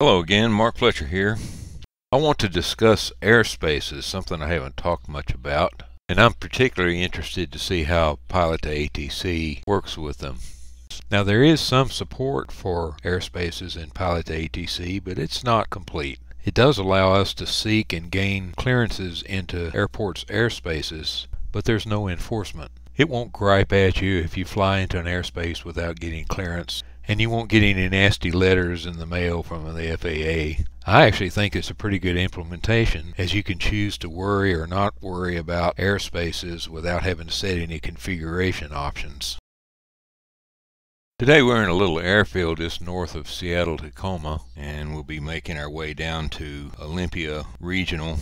Hello again, Mark Fletcher here. I want to discuss airspaces, something I haven't talked much about, and I'm particularly interested to see how Pilot2ATC works with them. Now there is some support for airspaces in Pilot2ATC, but it's not complete. It does allow us to seek and gain clearances into airports' airspaces, but there's no enforcement. It won't gripe at you if you fly into an airspace without getting clearance, and you won't get any nasty letters in the mail from the FAA. I actually think it's a pretty good implementation, as you can choose to worry or not worry about airspaces without having to set any configuration options. Today we're in a little airfield just north of Seattle, Tacoma, and we'll be making our way down to Olympia Regional.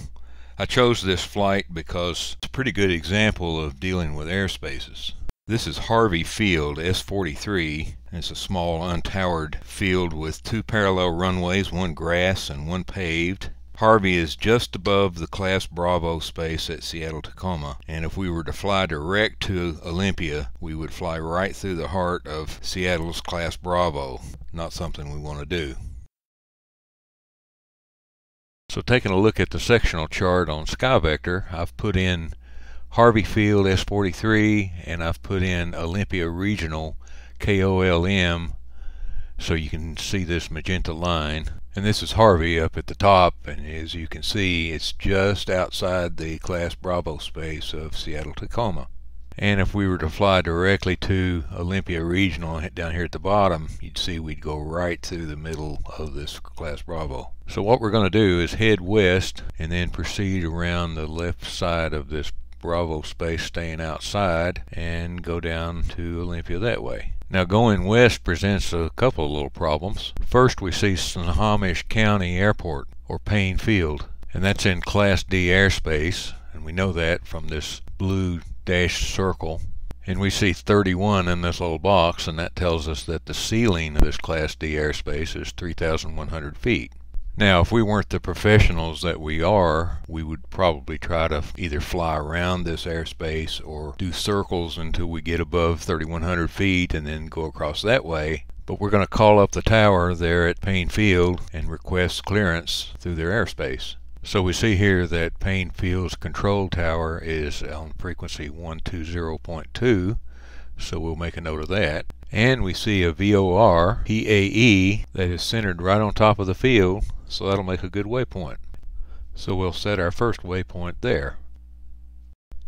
I chose this flight because it's a pretty good example of dealing with airspaces. This is Harvey Field, S43. It's a small untowered field with two parallel runways, one grass and one paved. Harvey is just above the Class Bravo space at Seattle Tacoma, and if we were to fly direct to Olympia, we would fly right through the heart of Seattle's Class Bravo. Not something we want to do. So taking a look at the sectional chart on SkyVector, I've put in Harvey Field S43 and I've put in Olympia Regional KOLM so you can see this magenta line. And this is Harvey up at the top, and as you can see it's just outside the Class Bravo space of Seattle Tacoma. And if we were to fly directly to Olympia Regional down here at the bottom, you'd see we'd go right through the middle of this Class Bravo. So what we're going to do is head west and then proceed around the left side of this Bravo space, staying outside, and go down to Olympia that way. Now going west presents a couple of little problems. First we see Snohomish County Airport, or Payne Field, and that's in Class D airspace, and we know that from this blue dashed circle. And we see 31 in this little box, and that tells us that the ceiling of this Class D airspace is 3,100 feet. Now, if we weren't the professionals that we are, we would probably try to either fly around this airspace or do circles until we get above 3,100 feet and then go across that way. But we're going to call up the tower there at Payne Field and request clearance through their airspace. So we see here that Payne Field's control tower is on frequency 120.2, so we'll make a note of that. And we see a VOR PAE that is centered right on top of the field, so that'll make a good waypoint. So we'll set our first waypoint there.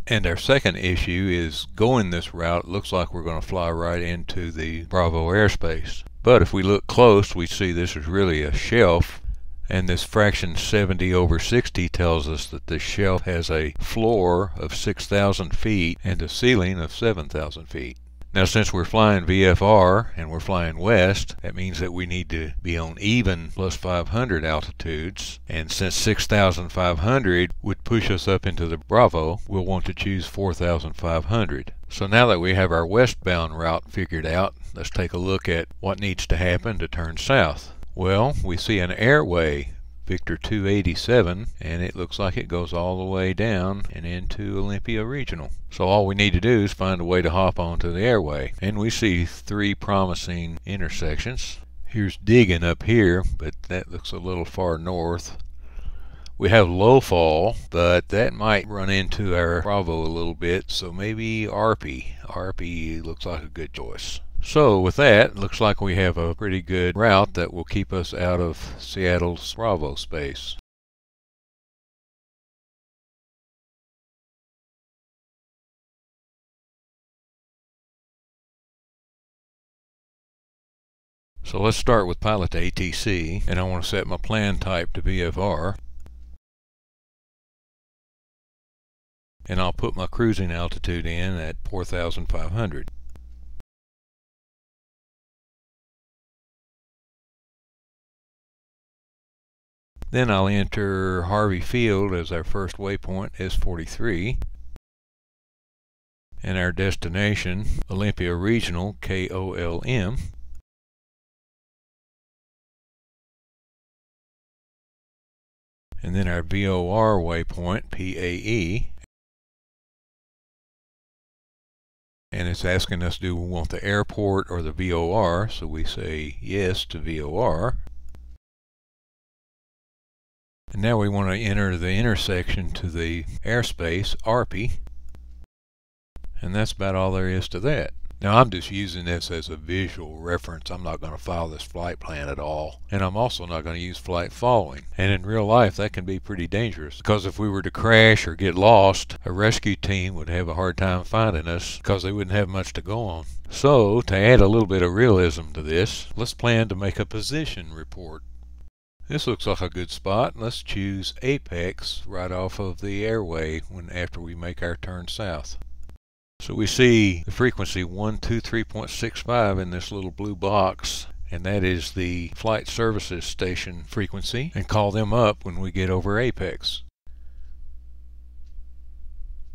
And our second issue is going this route, looks like we're going to fly right into the Bravo airspace. But if we look close, we see this is really a shelf, and this fraction 70/60 tells us that the shelf has a floor of 6,000 feet and a ceiling of 7,000 feet. Now since we're flying VFR and we're flying west, that means that we need to be on even plus 500 altitudes, and since 6,500 would push us up into the Bravo, we'll want to choose 4,500. So now that we have our westbound route figured out, let's take a look at what needs to happen to turn south. Well, we see an airway, Victor 287, and it looks like it goes all the way down and into Olympia Regional. So all we need to do is find a way to hop onto the airway. And we see three promising intersections. Here's Diggin up here, but that looks a little far north. We have low fall, but that might run into our Bravo a little bit, so maybe Arpy. Arpy looks like a good choice. So with that, looks like we have a pretty good route that will keep us out of Seattle's Bravo space. So let's start with Pilot2ATC, and I want to set my plan type to VFR. And I'll put my cruising altitude in at 4,500. Then I'll enter Harvey Field as our first waypoint, S43, and our destination, Olympia Regional, KOLM. And then our VOR waypoint, PAE. And it's asking us, do we want the airport or the VOR? So we say yes to VOR. And now we want to enter the intersection to the airspace, ARPI, and that's about all there is to that. Now I'm just using this as a visual reference. I'm not going to follow this flight plan at all, and I'm also not going to use flight following. And in real life that can be pretty dangerous, because if we were to crash or get lost, a rescue team would have a hard time finding us because they wouldn't have much to go on. So to add a little bit of realism to this, let's plan to make a position report. This looks like a good spot. Let's choose Apex right off of the airway after we make our turn south. So we see the frequency 123.65 in this little blue box, and that is the flight services station frequency, and call them up when we get over Apex.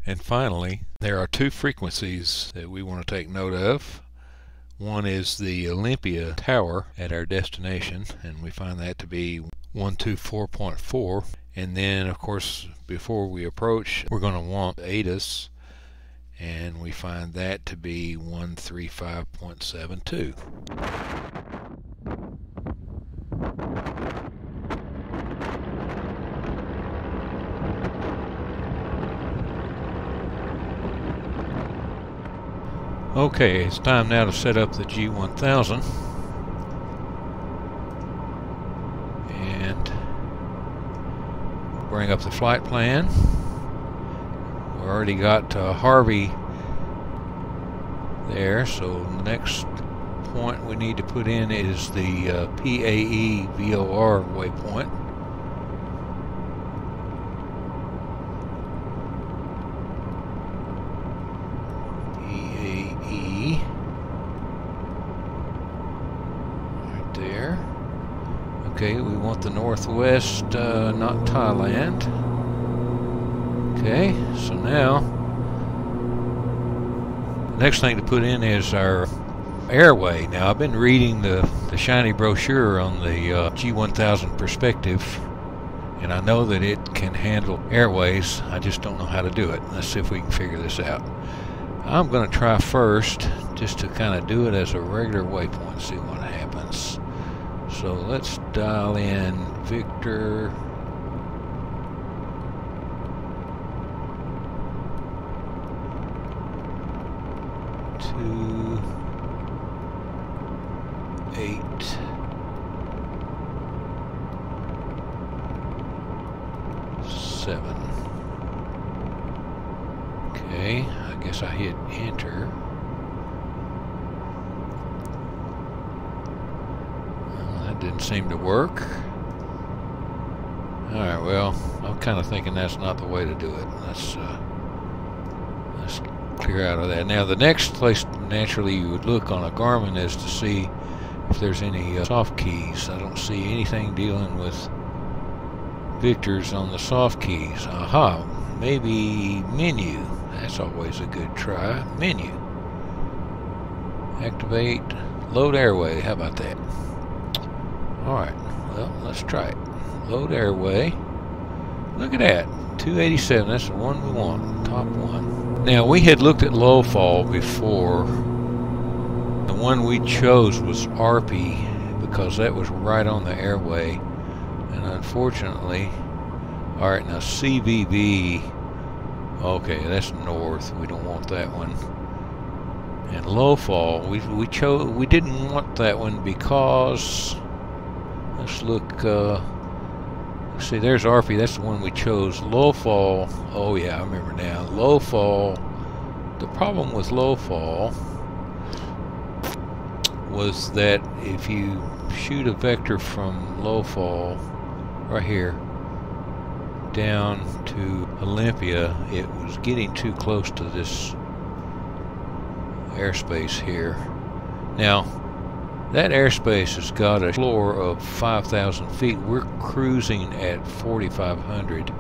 And finally, there are two frequencies that we want to take note of. One is the Olympia Tower at our destination, and we find that to be 124.4. And then, of course, before we approach, we're going to want ATIS, and we find that to be 135.72. Okay, it's time now to set up the G1000 and bring up the flight plan. We already got Harvey there, so the next point we need to put in is the PAE VOR waypoint. PAE right there. Okay, we want the northwest, not Thailand. Okay, so now the next thing to put in is our airway. Now I've been reading the shiny brochure on the G1000 Perspective, and I know that it can handle airways. I just don't know how to do it. Let's see if we can figure this out. I'm going to try first just to kind of do it as a regular waypoint, see what happens. So let's dial in Victor to 8 7. Okay, I guess I hit enter. Well, that didn't seem to work. Alright, well, I'm kind of thinking that's not the way to do it. Let's clear out of that. Now the next place naturally you would look on a Garmin is to see if there's any soft keys. I don't see anything dealing with Victor's on the soft keys. Aha, maybe menu. That's always a good try. Menu. Activate. Load airway. How about that? Alright, well, let's try it. Load airway. Look at that. 287. That's the one we want. Top one. Now, we had looked at low fall before. The one we chose was ARPI because that was right on the airway. And unfortunately, alright, now CVV. Okay, that's north. We don't want that one. And low fall, we didn't want that one because let's look. See, there's ARPI. That's the one we chose. Low fall. Oh yeah, I remember now. Low fall. The problem with low fall was that if you shoot a vector from low fall right here down to Olympia, it was getting too close to this airspace here. Now, that airspace has got a floor of 5,000 feet. We're cruising at 4,500.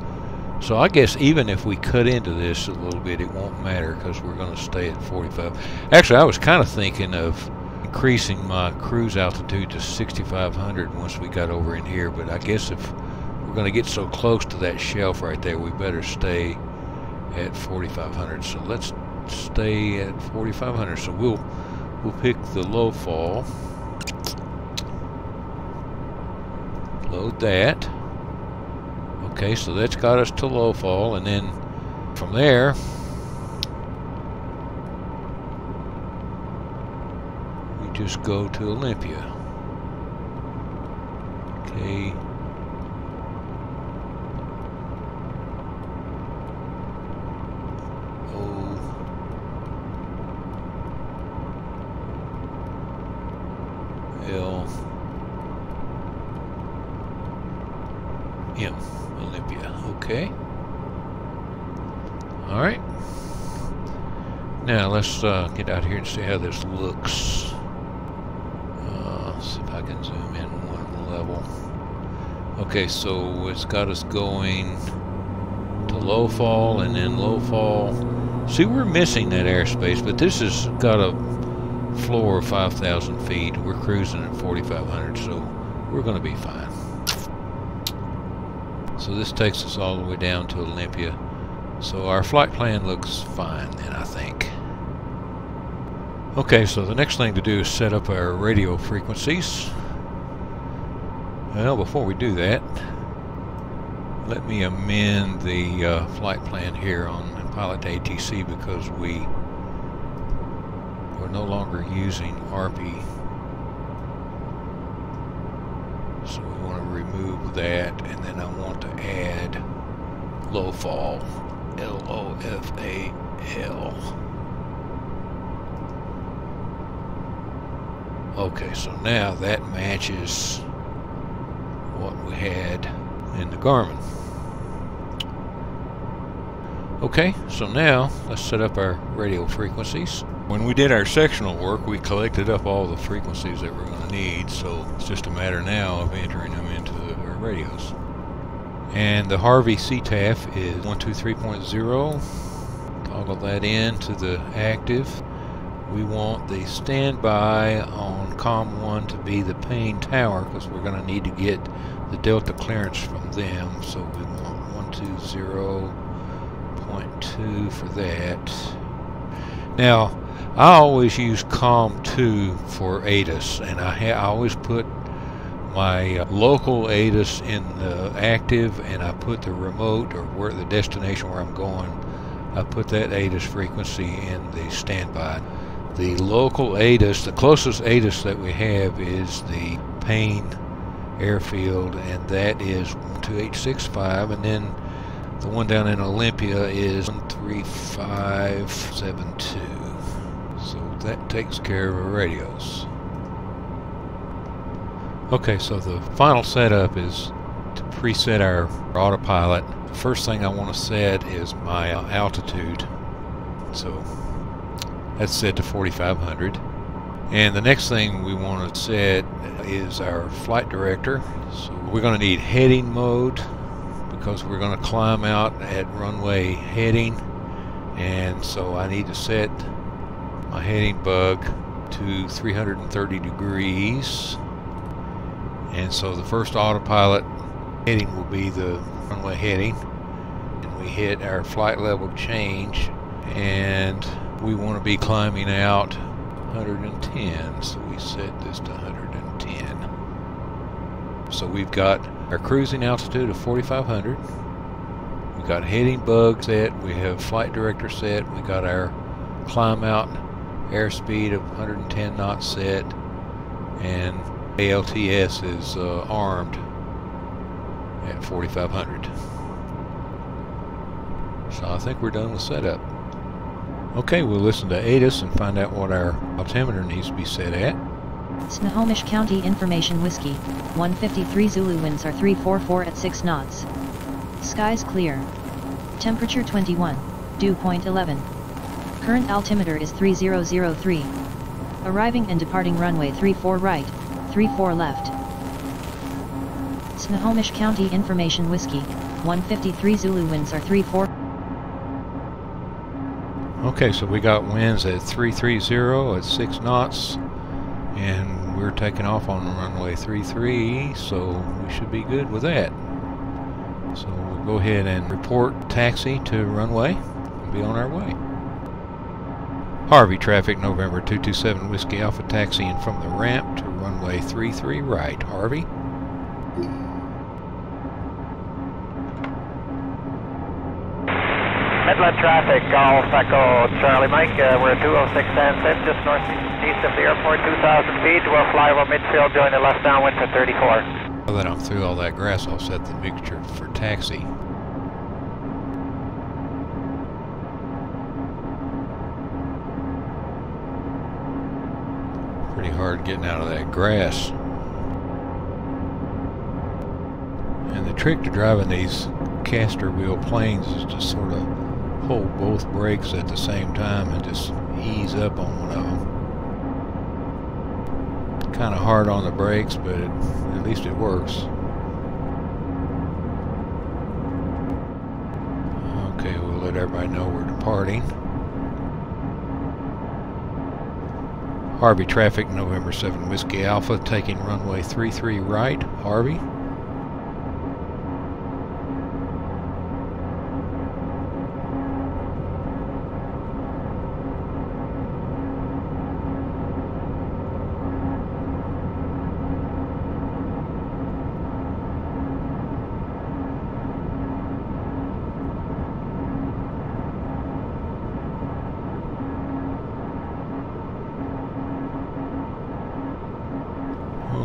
So I guess even if we cut into this a little bit, it won't matter because we're going to stay at 45. Actually, I was kind of thinking of increasing my cruise altitude to 6,500 once we got over in here. But I guess if we're going to get so close to that shelf right there, we better stay at 4,500. So let's stay at 4,500. So we'll pick the low fall. Load that. Okay, so that's got us to low fall, and then from there we just go to Olympia. Okay. Olympia. Okay. All right. Now let's get out here and see how this looks. See if I can zoom in one level. Okay, so it's got us going to low fall and then low fall. See, we're missing that airspace, but this has got a floor of 5,000 feet. We're cruising at 4,500, so we're going to be fine. So this takes us all the way down to Olympia. So our flight plan looks fine then, I think. Okay, so the next thing to do is set up our radio frequencies. Well, before we do that, let me amend the flight plan here on Pilot2ATC because we're no longer using RP. So we want to remove that, and then I want to add low fall, LOFAL. Okay, so now that matches what we had in the Garmin. Okay, so now let's set up our radio frequencies. When we did our sectional work, we collected up all the frequencies that we're going to need, so it's just a matter now of entering them into our radios. And the Harvey CTAF is 123.0. Toggle that in to the active. We want the standby on COM1 to be the Payne Tower because we're going to need to get the Delta clearance from them, so we want 120.2 for that. Now, I always use COM2 for ATIS, and I always put my local ATIS in the active, and I put the remote or where the destination where I'm going, I put that ATIS frequency in the standby. The local ATIS, the closest ATIS that we have is the Payne airfield, and that is 12865, and then the one down in Olympia is 13572. So that takes care of our radios. Okay, so the final setup is to preset our autopilot. The first thing I want to set is my altitude. So that's set to 4,500. And the next thing we want to set is our flight director. So we're going to need heading mode because we're going to climb out at runway heading. And so I need to set my heading bug to 330 degrees. And so the first autopilot heading will be the runway heading. And we hit our flight level change, and we want to be climbing out 110, so we set this to 110. So we've got our cruising altitude of 4,500. We've got heading bug set. We have flight director set. We got our climb out airspeed of 110 knots set, and ALTS is armed at 4,500. So I think we're done with setup. Okay, we'll listen to ATIS and find out what our altimeter needs to be set at. Snohomish County Information Whiskey, 153 Zulu, winds are 344 at 6 knots. Skies clear. Temperature 21, dew point 11. Current altimeter is 3003. Arriving and departing runway 34 right, 34 left. Snohomish County Information Whiskey, 153 Zulu, winds are 34. Okay, so we got winds at 330 at 6 knots, and we're taking off on runway 33, so we should be good with that. So we'll go ahead and report taxi to runway and be on our way. Harvey traffic, November 227 Whiskey Alpha taxiing from the ramp to runway 33 right. Harvey. Midland traffic, Golf Echo Charlie Mike, we're at 206 Sunset, just northeast of the airport, 2,000 feet. We'll fly over midfield, join the left downwind for 34. Now that I'm through all that grass, I'll set the mixture for taxi. Pretty hard getting out of that grass. And the trick to driving these caster wheel planes is to sort of hold both brakes at the same time and just ease up on one of them. Kind of hard on the brakes, but at least it works. Okay, we'll let everybody know we're departing. Harvey traffic, November 7 Whiskey Alpha, taking runway 33 right. Harvey.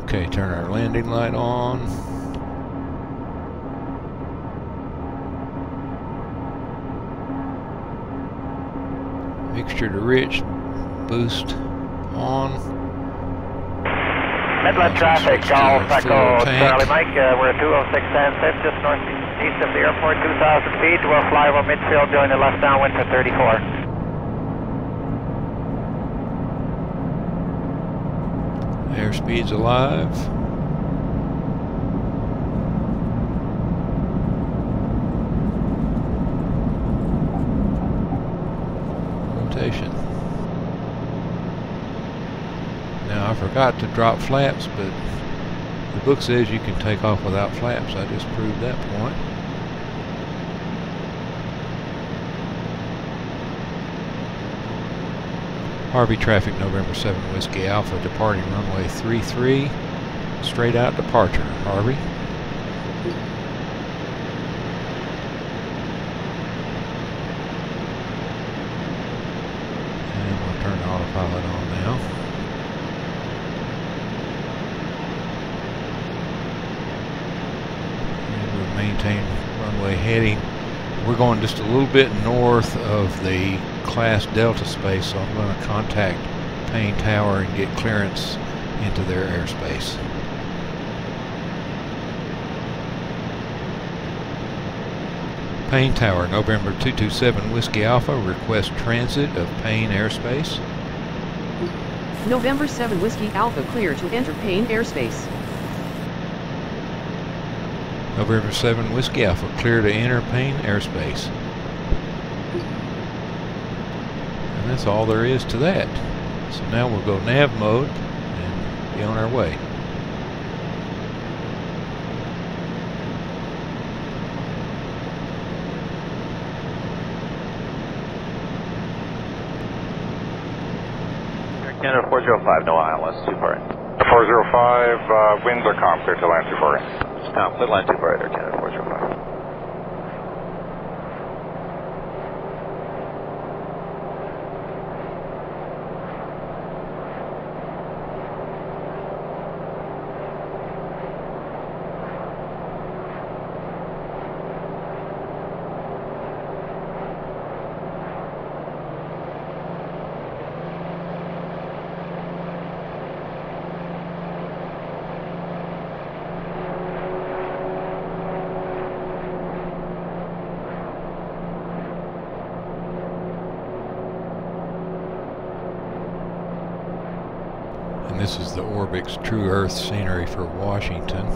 Okay, turn our landing light on. Mixture to rich, boost on. Midland traffic, Golf Echo Charlie Mike, we're at 206 Sunset, just northeast of the airport, 2,000 feet. We'll fly over midfield, join the left downwind for 34. Airspeed's alive. Rotation. Now I forgot to drop flaps, but the book says you can take off without flaps. I just proved that point. Harvey traffic, November 7 Whiskey Alpha, departing runway 33, straight out departure. Harvey. And we'll turn the autopilot on now. And we'll maintain runway heading. We're going just a little bit north of the Class Delta space, so I'm going to contact Payne Tower and get clearance into their airspace. Payne Tower, November 227 Whiskey Alpha, request transit of Payne airspace. November 7 Whiskey Alpha, clear to enter Payne airspace. November 7 Whiskey Alpha, clear to enter Payne airspace. And that's all there is to that. So now we'll go nav mode and be on our way. Canada 405, no ILS, too far in. 405, winds are calm, clear to land 24 in. Calm, clear to land 24 right, Canada 405. This is the Orbix True Earth scenery for Washington.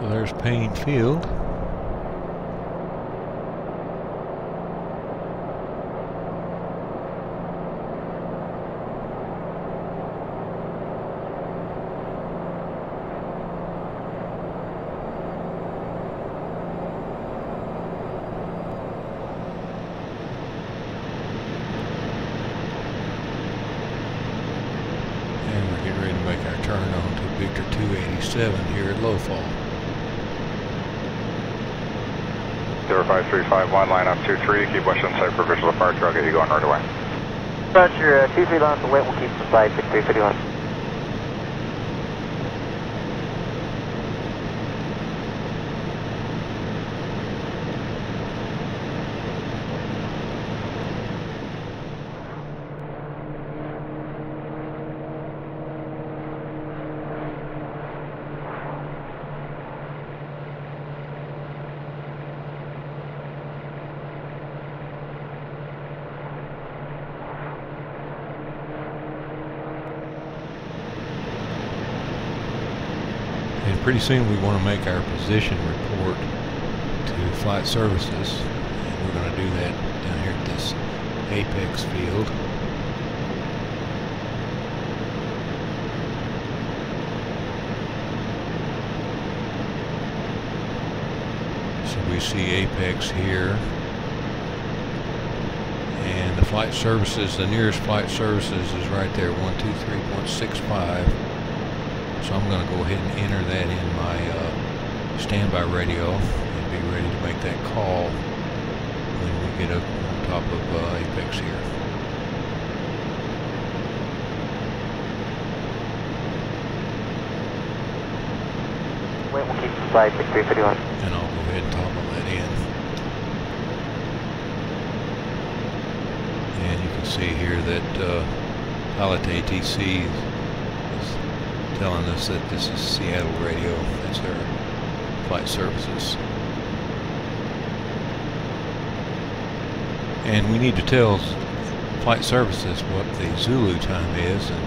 So there's Payne Field. Turn on to Victor 287 here at low fall. 05351, line up 23, keep west inside for visual departure, I'll get you going right away. Roger, 23 lines away, we'll keep inside 6351. And pretty soon we want to make our position report to flight services, and we're going to do that down here at this apex field. So we see apex here, and the flight services, the nearest flight services is right there, 123.65. So I'm going to go ahead and enter that in my standby radio and be ready to make that call when we get up on top of apex here. Wait, we'll keep inside 6351. And I'll go ahead and toggle that in. And you can see here that Pilot2ATC is telling us that this is Seattle radio. That's our flight services. And we need to tell flight services what the Zulu time is, and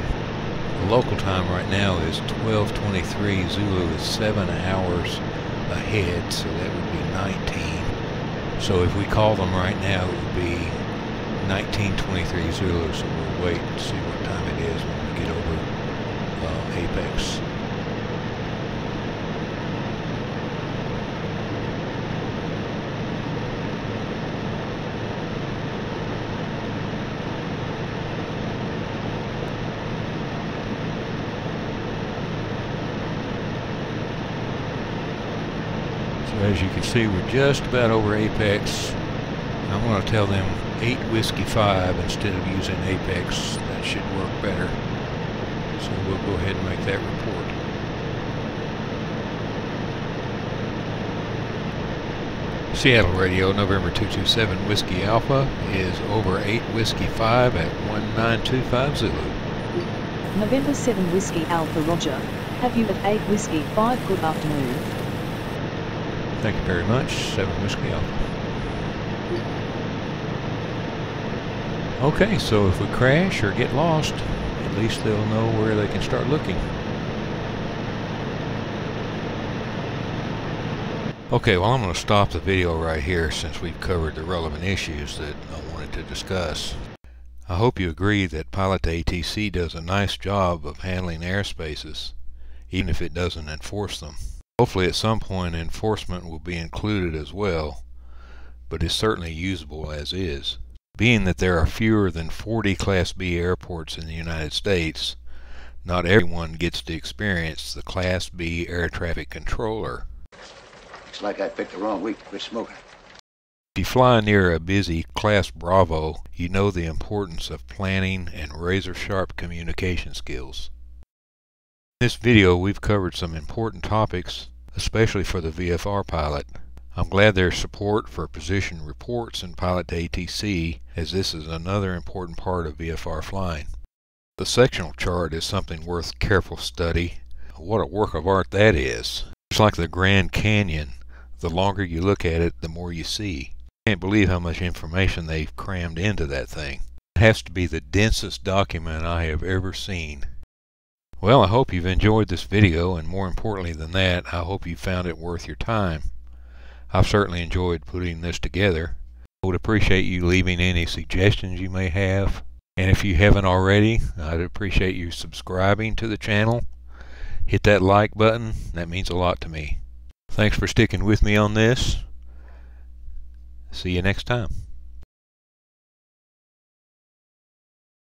the local time right now is 12:23. Zulu is 7 hours ahead, so that would be 19. So if we call them right now, it would be 19:23 Zulu. So we'll wait and see what time it is when we get over apex. So as you can see, we're just about over apex. I'm going to tell them 8 Whiskey 5 instead of using apex. That should work better. So we'll go ahead and make that report. Seattle Radio, November 227 Whiskey Alpha is over 8 Whiskey 5 at 1925 Zulu. November 7 Whiskey Alpha, Roger. Have you at 8 Whiskey 5, good afternoon. Thank you very much, 7 Whiskey Alpha. Okay, so if we crash or get lost, at least they'll know where they can start looking. Okay, well, I'm going to stop the video right here since we've covered the relevant issues that I wanted to discuss. I hope you agree that Pilot2ATC does a nice job of handling airspaces, even if it doesn't enforce them. Hopefully at some point enforcement will be included as well, but it's certainly usable as is. Being that there are fewer than 40 Class B airports in the United States, not everyone gets to experience the Class B air traffic controller. Looks like I picked the wrong week to quit smoking. If you fly near a busy Class Bravo, you know the importance of planning and razor-sharp communication skills. In this video, we've covered some important topics, especially for the VFR pilot. I'm glad there's support for position reports in Pilot2ATC, as this is another important part of VFR flying. The sectional chart is something worth careful study. What a work of art that is. It's like the Grand Canyon. The longer you look at it, the more you see. I can't believe how much information they've crammed into that thing. It has to be the densest document I have ever seen. Well, I hope you've enjoyed this video, and more importantly than that, I hope you found it worth your time. I've certainly enjoyed putting this together. I would appreciate you leaving any suggestions you may have. And if you haven't already, I'd appreciate you subscribing to the channel. Hit that like button. That means a lot to me. Thanks for sticking with me on this. See you next time.